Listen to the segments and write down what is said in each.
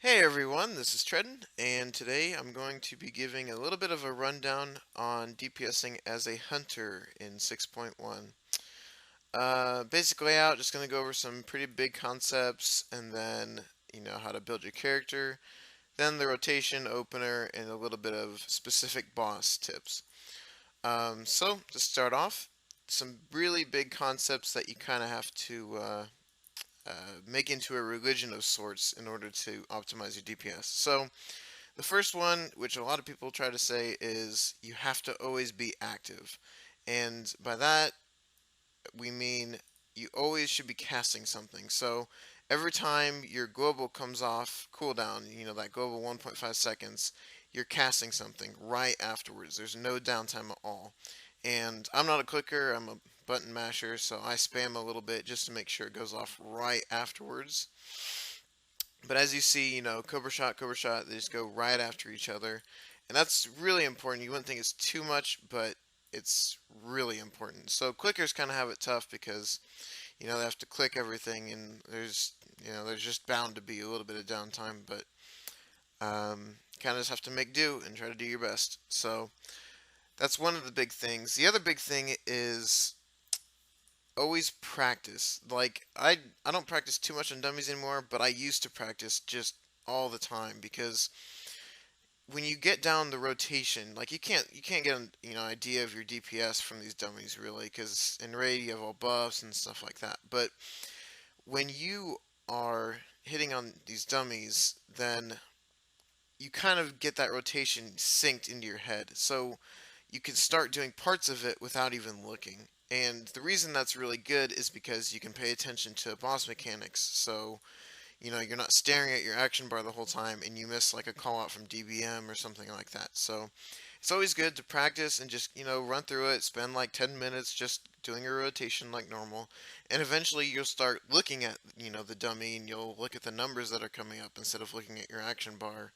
Hey everyone, this is Treadin, and today I'm going to be giving a little bit of a rundown on DPSing as a hunter in 6.1. Basic layout, just going to go over some pretty big concepts, and then, how to build your character, then the rotation opener, and a little bit of specific boss tips. So, to start off, some really big concepts that you kind of have to make into a religion of sorts in order to optimize your DPS. So, the first one, which a lot of people try to say, is you have to always be active. And by that, we mean you always should be casting something. So every time your global comes off cooldown, that global 1.5 seconds, you're casting something right afterwards. There's no downtime at all. And I'm not a clicker, I'm a button masher, so I spam a little bit just to make sure it goes off right afterwards. But as you see, Cobra Shot, they just go right after each other. And that's really important. You wouldn't think it's too much, but it's really important. So clickers kind of have it tough because, they have to click everything and there's just bound to be a little bit of downtime, but kind of just have to make do and try to do your best. So that's one of the big things. The other big thing is always practice. Like I don't practice too much on dummies anymore, but I used to practice just all the time because when you get down the rotation, like you can't get an idea of your DPS from these dummies really, because in raid you have all buffs and stuff like that. But when you are hitting on these dummies, then you kind of get that rotation synced into your head. So you can start doing parts of it without even looking. And the reason that's really good is because you can pay attention to boss mechanics. So, you're not staring at your action bar the whole time and you miss like a call out from DBM or something like that. So, it's always good to practice and just, run through it, spend like 10 minutes just doing your rotation like normal. And eventually you'll start looking at, the dummy and you'll look at the numbers that are coming up instead of looking at your action bar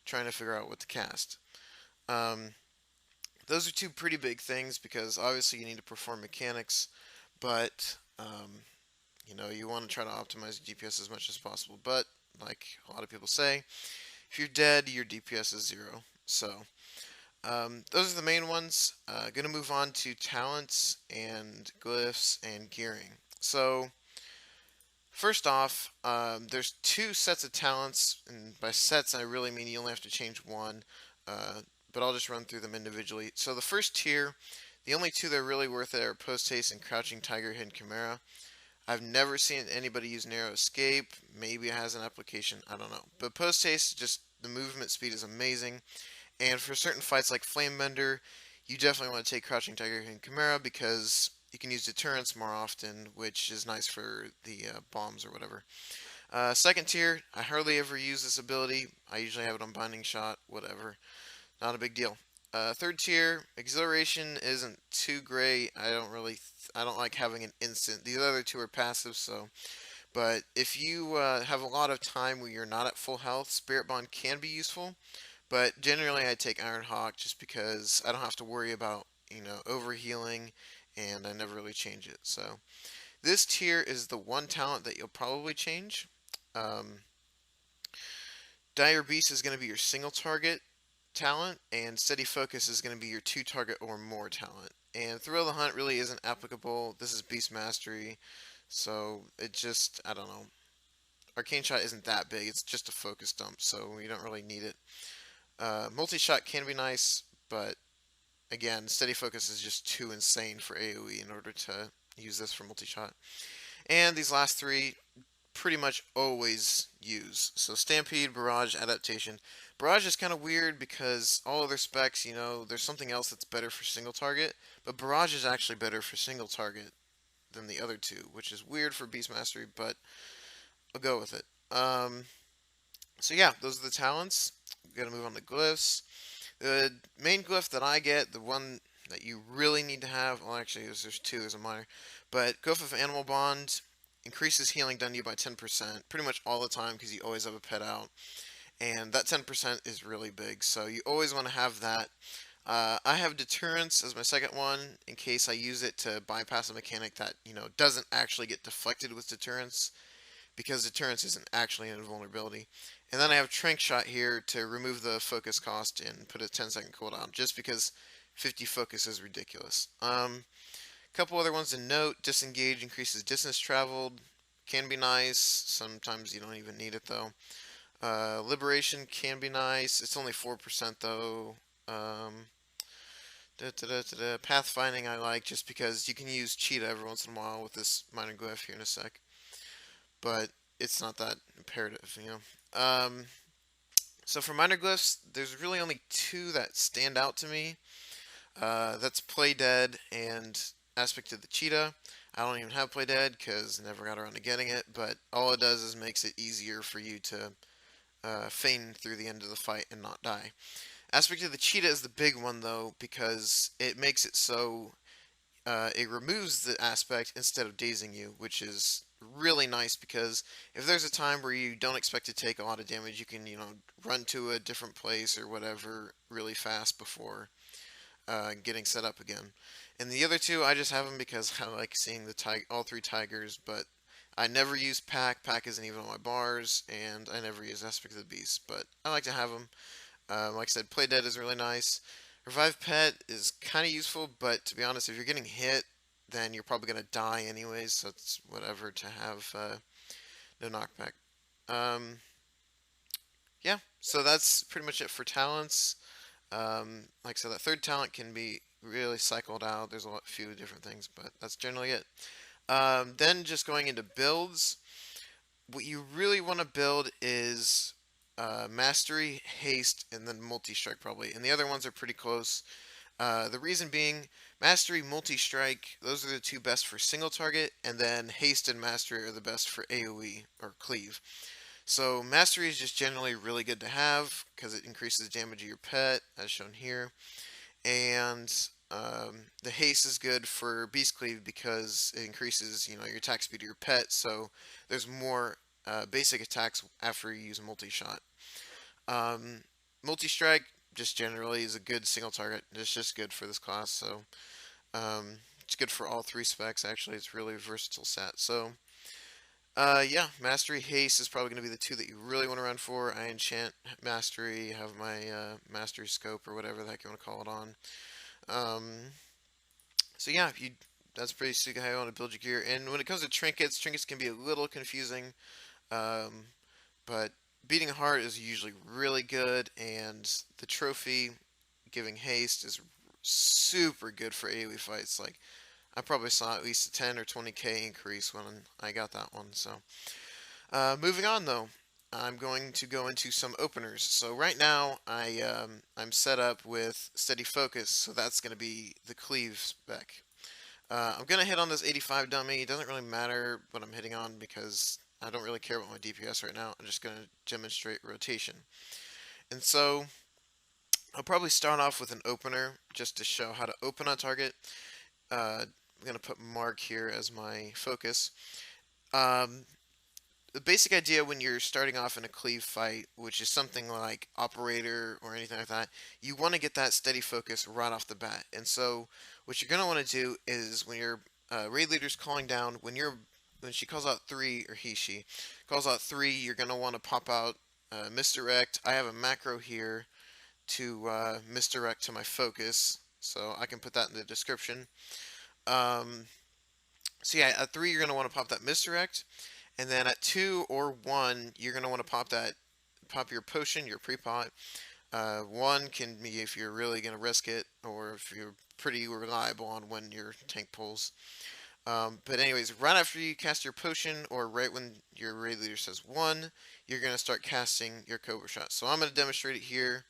trying to figure out what to cast. Um, those are two pretty big things because obviously you need to perform mechanics, but you want to try to optimize your DPS as much as possible. But like a lot of people say, if you're dead, your DPS is zero. So those are the main ones. Gonna move on to talents and glyphs and gearing. So first off, there's two sets of talents, and by sets I really mean you only have to change one. Uh, but I'll just run through them individually. So the first tier, the only two that are really worth it are Post Haste and Crouching Tiger, Hidden Chimera. I've never seen anybody use Narrow Escape. Maybe it has an application. I don't know. But Post Haste, just the movement speed is amazing. And for certain fights like Flamebender, you definitely want to take Crouching Tiger, Hidden Chimera because you can use deterrence more often, which is nice for the bombs or whatever. Second tier, I hardly ever use this ability. I usually have it on Binding Shot, whatever. Not a big deal. Third tier, Exhilaration isn't too great. I don't like having an instant. The other two are passive, so. But if you have a lot of time where you're not at full health, Spirit Bond can be useful. But generally, I take Iron Hawk just because I don't have to worry about overhealing, and I never really change it. So this tier is the one talent that you'll probably change. Um, Dire Beast is going to be your single target talent, and Steady Focus is going to be your two target or more talent. And Thrill of the Hunt really isn't applicable. This is Beast Mastery, so it just, I don't know. Arcane Shot isn't that big, it's just a focus dump, so you don't really need it. Multi Shot can be nice, but again, Steady Focus is just too insane for AoE in order to use this for multi shot. And these last three, pretty much always use. So Stampede, Barrage, Adaptation. Barrage is kind of weird because all other specs, there's something else that's better for single target, but Barrage is actually better for single target than the other two, which is weird for Beast Mastery, but I'll go with it. So yeah, those are the talents. We're gonna move on to glyphs. The main glyph that I get, the one that you really need to have, well actually there's two, there's a minor, but Glyph of Animal Bond increases healing done to you by 10% pretty much all the time because you always have a pet out. And that 10% is really big, so you always want to have that. I have Deterrence as my second one in case I use it to bypass a mechanic that, doesn't actually get deflected with Deterrence. because deterrence isn't actually an invulnerability. And then I have Trank Shot here to remove the focus cost and put a 10-second cooldown, just because 50 focus is ridiculous. Couple other ones to note: Disengage increases distance traveled, can be nice. Sometimes you don't even need it though. Liberation can be nice. It's only 4% though. Um, Pathfinding I like just because you can use Cheetah every once in a while with this minor glyph here in a sec, but it's not that imperative, you know. So for minor glyphs, there's really only two that stand out to me. That's Play Dead and Aspect of the Cheetah. I don't even have Play Dead because never got around to getting it, but all it does is makes it easier for you to feign through the end of the fight and not die. Aspect of the Cheetah is the big one though, because it makes it so it removes the aspect instead of dazing you, which is really nice because if there's a time where you don't expect to take a lot of damage, you can, run to a different place or whatever really fast before getting set up again. And the other two, I just have them because I like seeing all three tigers, but I never use Pack. Pack isn't even on my bars, and I never use Aspect of the Beast, but I like to have them. Like I said, Play Dead is really nice. Revive Pet is kind of useful, but to be honest, if you're getting hit, then you're probably going to die anyways, so it's whatever to have no knockback. Um, yeah, so that's pretty much it for talents. Like I said, that third talent can be really cycled out. There's few different things, but that's generally it. Then just going into builds, what you really want to build is Mastery, Haste, and then Multi-Strike probably. And the other ones are pretty close. The reason being, Mastery, Multi-Strike, those are the two best for single target, and then Haste and Mastery are the best for AoE, or Cleave. So Mastery is just generally really good to have, because it increases the damage of your pet, as shown here. And the Haste is good for Beast Cleave because it increases, your attack speed of your pet, so there's more basic attacks after you use multi-shot. Um, Multi-strike just generally is a good single target. It's just good for this class, so it's good for all three specs. Actually, it's really a versatile set. So yeah, Mastery, Haste is probably going to be the two that you really want to run for. I enchant Mastery, have my Mastery Scope or whatever the heck you want to call it on. So yeah, that's basically how you want to build your gear. And when it comes to trinkets, trinkets can be a little confusing. Um, but beating heart is usually really good, and the trophy giving haste is super good for AoE fights. Like, I probably saw at least a 10 or 20k increase when I got that one. So, moving on though, I'm going to go into some openers. So right now, I'm set up with steady focus, so that's going to be the cleave spec. I'm going to hit on this 85 dummy. It doesn't really matter what I'm hitting on because I don't really care about my DPS right now. I'm just going to demonstrate rotation. And so I'll probably start off with an opener just to show how to open on target. I'm going to put Mark here as my focus. Um, the basic idea when you're starting off in a cleave fight, which is something like Operator or anything like that, you want to get that steady focus right off the bat. And so what you're going to want to do is when your raid leader's calling down, when she calls out 3, or she calls out 3, you're going to want to pop out Misdirect. I have a macro here to misdirect to my focus, so I can put that in the description. So yeah, at 3 you're going to want to pop that misdirect. And then at 2 or 1, you're going to want to pop your potion, your pre-pot. 1 can be if you're really going to risk it, or if you're pretty reliable on when your tank pulls. But anyways, right after you cast your potion, or right when your raid leader says 1, you're going to start casting your Cobra Shot. So I'm going to demonstrate it here.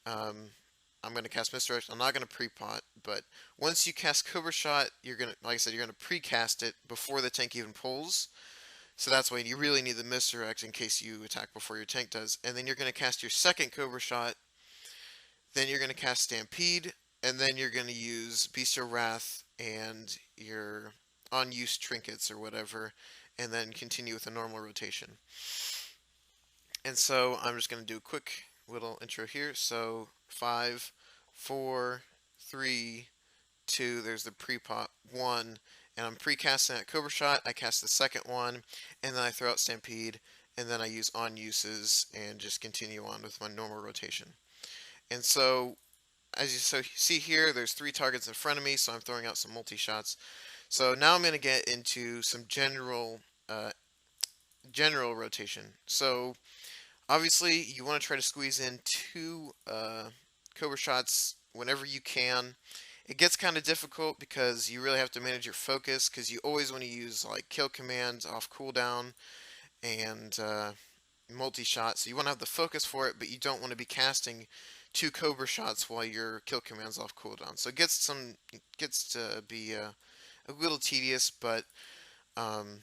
I'm going to cast Misdirect. I'm not going to pre-pot, but once you cast Cobra Shot, you're going to, like I said, you're going to pre-cast it before the tank even pulls. So that's why you really need the Misdirect in case you attack before your tank does. And then you're going to cast your second Cobra Shot. Then you're going to cast Stampede. And then you're going to use Bestial Wrath and your unused trinkets or whatever. And then continue with a normal rotation. And so I'm just going to do a quick little intro here. So 5, 4, 3, 2, there's the pre-pot, 1, and I'm pre-casting that Cobra Shot, I cast the second one, and then I throw out Stampede, and then I use on uses and just continue on with my normal rotation. And so, as you see here, there's 3 targets in front of me, so I'm throwing out some multi-shots. So now I'm going to get into some uh, general rotation. So obviously, you want to try to squeeze in 2 Cobra Shots whenever you can. It gets kind of difficult because you really have to manage your focus because you always want to use like kill commands off cooldown and multi-shot. So you want to have the focus for it, but you don't want to be casting 2 Cobra Shots while your kill command's off cooldown. So it gets to be a little tedious, but um,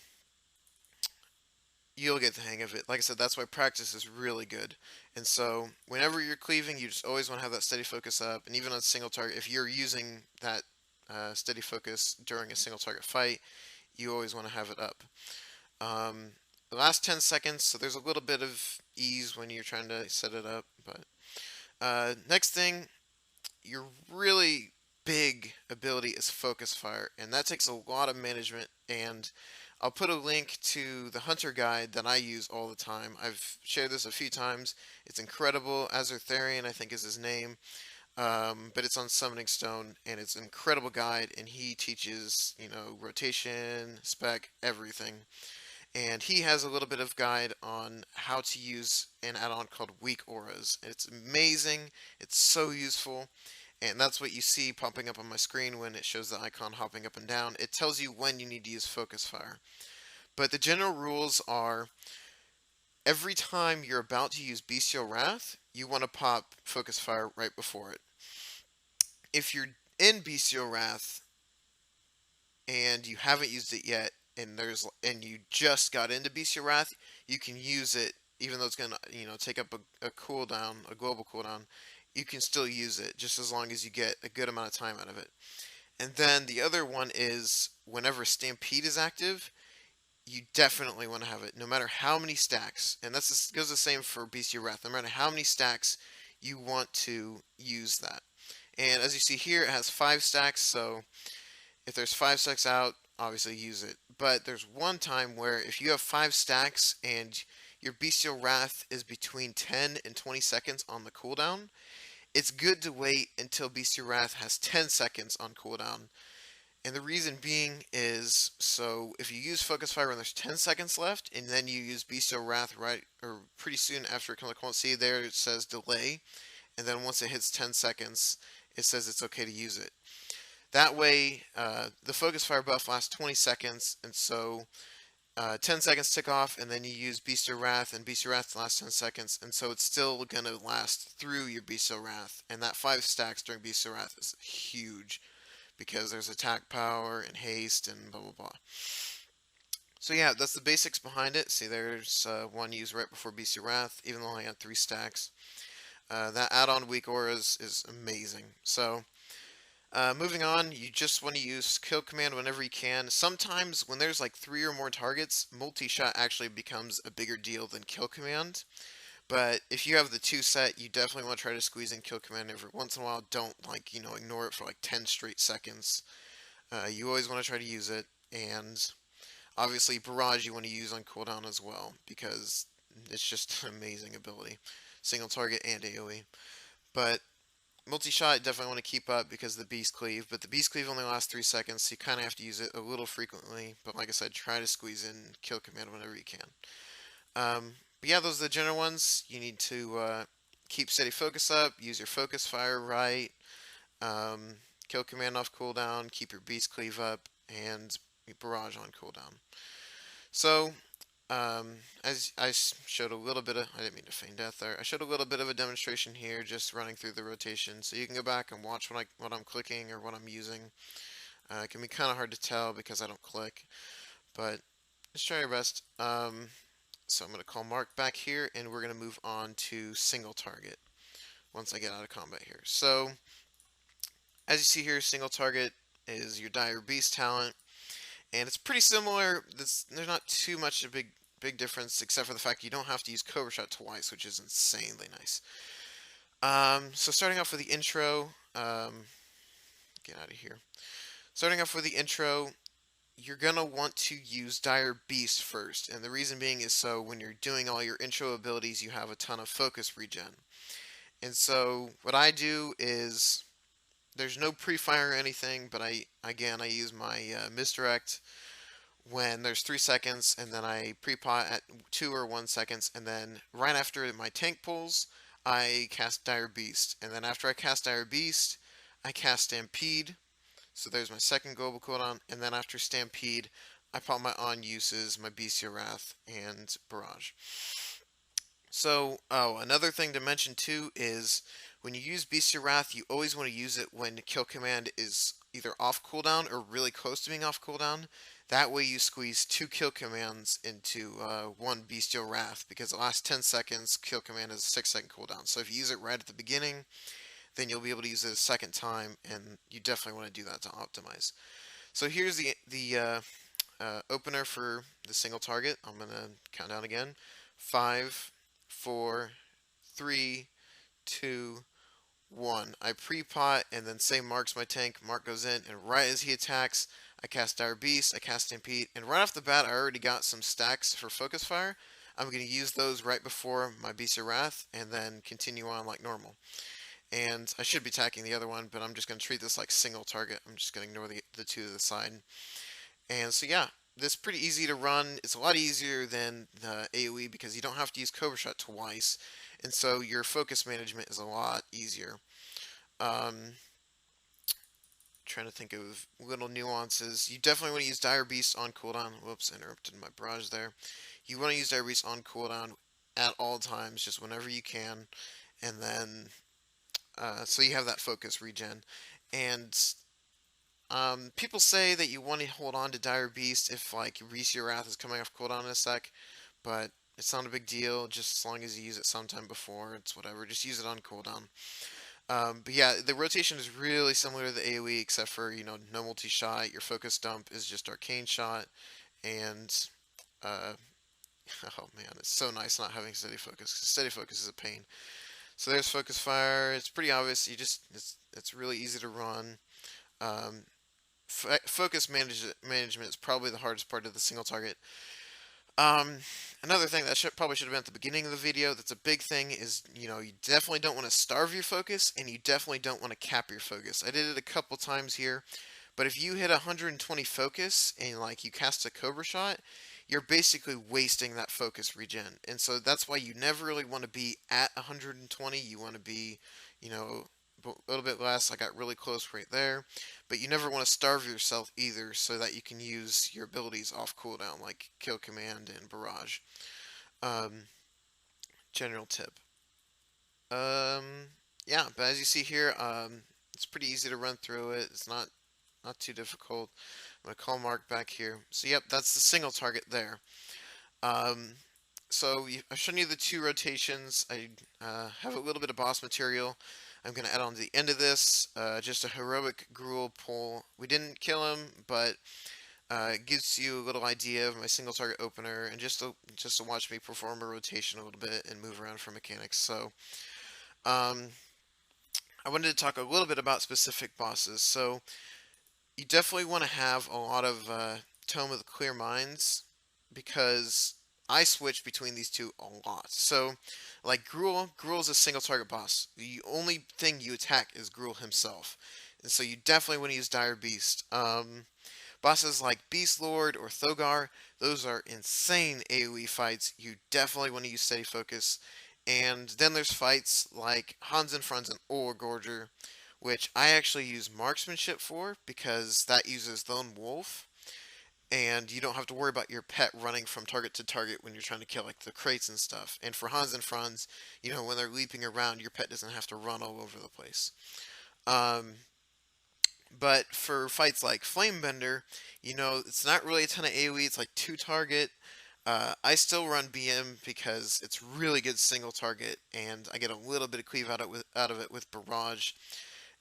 you'll get the hang of it. Like I said, that's why practice is really good. And so whenever you're cleaving, you just always want to have that steady focus up. And even on single target, if you're using that steady focus during a single target fight, you always want to have it up. The last 10 seconds, so there's a little bit of ease when you're trying to set it up. But next thing, your really big ability is focus fire, and that takes a lot of management. And I'll put a link to the hunter guide that I use all the time. I've shared this a few times. It's incredible. Azertharian, I think, is his name. But it's on Summoning Stone, and it's an incredible guide, and he teaches, rotation, spec, everything. And he has a little bit of guide on how to use an add-on called Weak Auras. It's amazing. It's so useful. And that's what you see popping up on my screen when it shows the icon hopping up and down. It tells you when you need to use Focus Fire. But the general rules are every time you're about to use Bestial Wrath, you want to pop Focus Fire right before it. If you're in Bestial Wrath and you haven't used it yet, and you just got into Bestial Wrath, you can use it even though it's gonna take up a cooldown, a global cooldown. You can still use it just as long as you get a good amount of time out of it. And then the other one is whenever Stampede is active, you definitely want to have it, no matter how many stacks. And goes the same for Bestial Wrath. No matter how many stacks, you want to use that. And as you see here, it has 5 stacks, so if there's 5 stacks out, obviously use it. But there's one time where if you have 5 stacks and your Bestial Wrath is between 10 and 20 seconds on the cooldown, it's good to wait until Bestial Wrath has 10 seconds on cooldown. And the reason being is, so if you use Focus Fire when there's 10 seconds left, and then you use Bestial Wrath right, or pretty soon after it comes on, see there it says delay, and then once it hits 10 seconds, it says it's okay to use it. That way, the Focus Fire buff lasts 20 seconds, and so 10 seconds tick off, and then you use Bestial Wrath, and Bestial Wrath lasts 10 seconds, and so it's still going to last through your Bestial Wrath. And that 5 stacks during Bestial Wrath is huge, because there's attack power and haste and blah blah blah. So yeah, that's the basics behind it. See, there's one used right before Bestial Wrath, even though I had 3 stacks. That add-on Weak Auras is amazing. So, moving on, you just want to use Kill Command whenever you can. Sometimes when there's like 3 or more targets, multi-shot actually becomes a bigger deal than Kill Command. But if you have the 2 set, you definitely want to try to squeeze in Kill Command every once in a while. Don't ignore it for like 10 straight seconds. You always want to try to use it. And obviously Barrage you want to use on cooldown as well, because it's just an amazing ability. Single target and AoE. But multi-shot definitely want to keep up because of the Beast Cleave, but the Beast Cleave only lasts 3 seconds, so you kind of have to use it a little frequently. But like I said, try to squeeze in Kill Command whenever you can. But yeah, those are the general ones. You need to keep steady focus up, use your Focus Fire right, Kill Command off cooldown, keep your Beast Cleave up, and Barrage on cooldown. So, as I showed a little bit of, I didn't mean to feign death there. I showed a little bit of a demonstration here, just running through the rotation. So you can go back and watch what I'm clicking or what I'm using. It can be kind of hard to tell because I don't click, but just try your best. So I'm going to call Mark back here, and we're going to move on to single target once I get out of combat here. So, as you see here, single target is your Dire Beast talent, and it's pretty similar. There's not too much of a big difference, except for the fact you don't have to use Cobra Shot twice, which is insanely nice. So starting off with the intro, get out of here. Starting off with the intro, you're gonna want to use Dire Beast first, and the reason being is so when you're doing all your intro abilities, you have a ton of focus regen. And so what I do is there's no pre-fire or anything, but I use my misdirect when there's 3 seconds, and then I pre-pot at 2 or 1 seconds, and then right after my tank pulls, I cast Dire Beast, and then after I cast Dire Beast, I cast Stampede. So there's my second global cooldown, and then after Stampede, I pop my on uses, my Bestial Wrath, and Barrage. So, another thing to mention too is when you use Bestial Wrath, you always want to use it when kill command is either off cooldown or really close to being off cooldown. That way you squeeze 2 kill commands into one Bestial Wrath, because the last 10 seconds kill command is a 6 second cooldown. So if you use it right at the beginning, then you'll be able to use it a second time, and you definitely want to do that to optimize. So here's the opener for the single target. I'm gonna count down again. 5, 4, 3, 2, 1. I pre-pot, and then same marks my tank. Mark goes in, and right as he attacks, I cast Dire Beast, I cast Stampede, and right off the bat, I already got some stacks for Focus Fire. I'm going to use those right before my Beast of Wrath, and then continue on like normal. And I should be attacking the other one, but I'm just going to treat this like single target. I'm just going to ignore the two to the side. And so yeah, this is pretty easy to run. It's a lot easier than the AoE because you don't have to use Cobra Shot twice, and so your focus management is a lot easier. Um, Trying to think of little nuances. You definitely want to use Dire Beast on cooldown. Whoops, interrupted my barrage there. You want to use Dire Beast on cooldown at all times, just whenever you can, and then so you have that focus regen. And people say that you want to hold on to Dire Beast if like Bestial Wrath is coming off cooldown in a sec, but it's not a big deal. Just as long as you use it sometime before, it's whatever. Just use it on cooldown. But yeah, the rotation is really similar to the AoE, except for no multi-shot. Your focus dump is just arcane shot, and uh, oh man, it's so nice not having steady focus. 'Cause steady focus is a pain. So there's focus fire. It's pretty obvious. It's really easy to run. Um, Focus management is probably the hardest part of the single target. Um, Another thing that probably should have been at the beginning of the video, that's a big thing, is you definitely don't want to starve your focus, and you definitely don't want to cap your focus. I did it a couple times here, but if you hit 120 focus and like you cast a Cobra Shot, you're basically wasting that focus regen. And so that's why you never really want to be at 120. You want to be, you know, a little bit less. I got really close right there. But you never want to starve yourself either, so that you can use your abilities off cooldown, like Kill Command and Barrage. Um, General tip. Um, yeah, but as you see here, it's pretty easy to run through it. It's not too difficult. I'm gonna call Mark back here. So yep, that's the single target there. Um, I've shown you the 2 rotations. I have a little bit of boss material. I'm going to add on to the end of this just a heroic Gruul pull. We didn't kill him, but it gives you a little idea of my single target opener, and just to watch me perform a rotation a little bit and move around for mechanics. So um, I wanted to talk a little bit about specific bosses. So you definitely want to have a lot of Tome of the Clear Minds, because I switch between these two a lot. So, like Gruul is a single target boss. The only thing you attack is Gruul himself, and so you definitely want to use Dire Beast. Bosses like Beast Lord or Thogar, those are insane AoE fights. You definitely want to use steady focus. And then there's fights like Hans and Franz or Gorger, which I actually use marksmanship for because that uses Lone Wolf, and you don't have to worry about your pet running from target to target when you're trying to kill like the crates and stuff. And for Hans and Franz, when they're leaping around, your pet doesn't have to run all over the place. Um, but for fights like Flamebender, it's not really a ton of AoE. It's like 2 target. I still run BM because it's really good single target, and I get a little bit of cleave out of it with Barrage.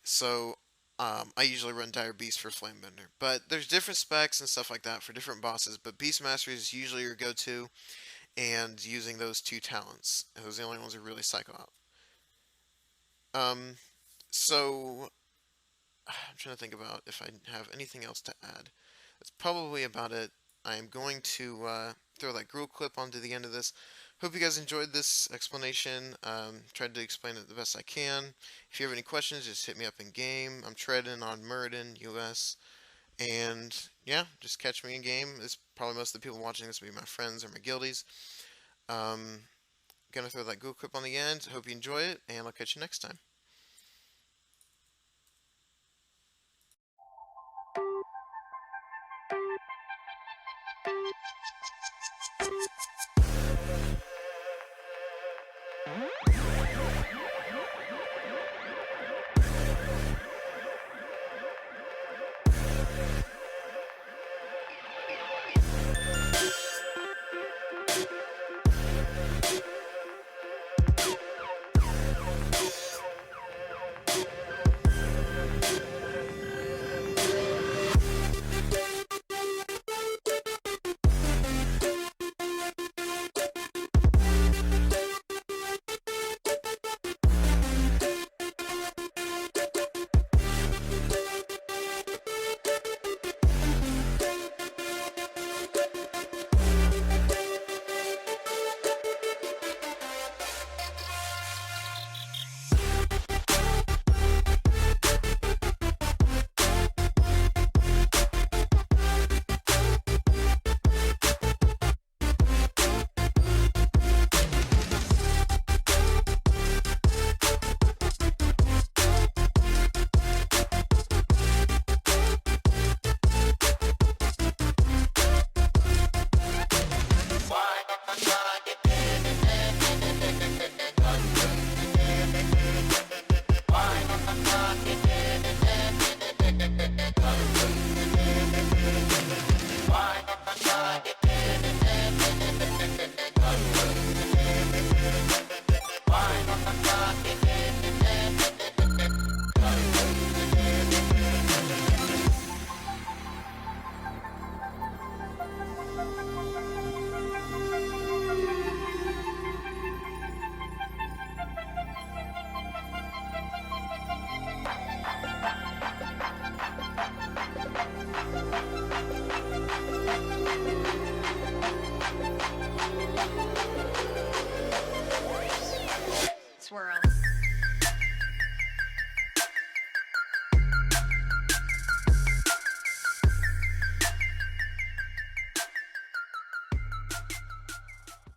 So I usually run Dire Beast for Flamebender. But there's different specs and stuff like that for different bosses. But Beast Mastery is usually your go-to, and using those 2 talents. Those are the only ones that really cycle out. Um, so I'm trying to think about if I have anything else to add. that's probably about it. I am going to throw that Gruul clip onto the end of this. Hope you guys enjoyed this explanation. Tried to explain it the best I can. If you have any questions, just hit me up in game. I'm Treadin on Muradin, US. And yeah, just catch me in game. This probably most of the people watching this will be my friends or my guildies. Gonna throw that Gruul clip on the end. Hope you enjoy it, and I'll catch you next time.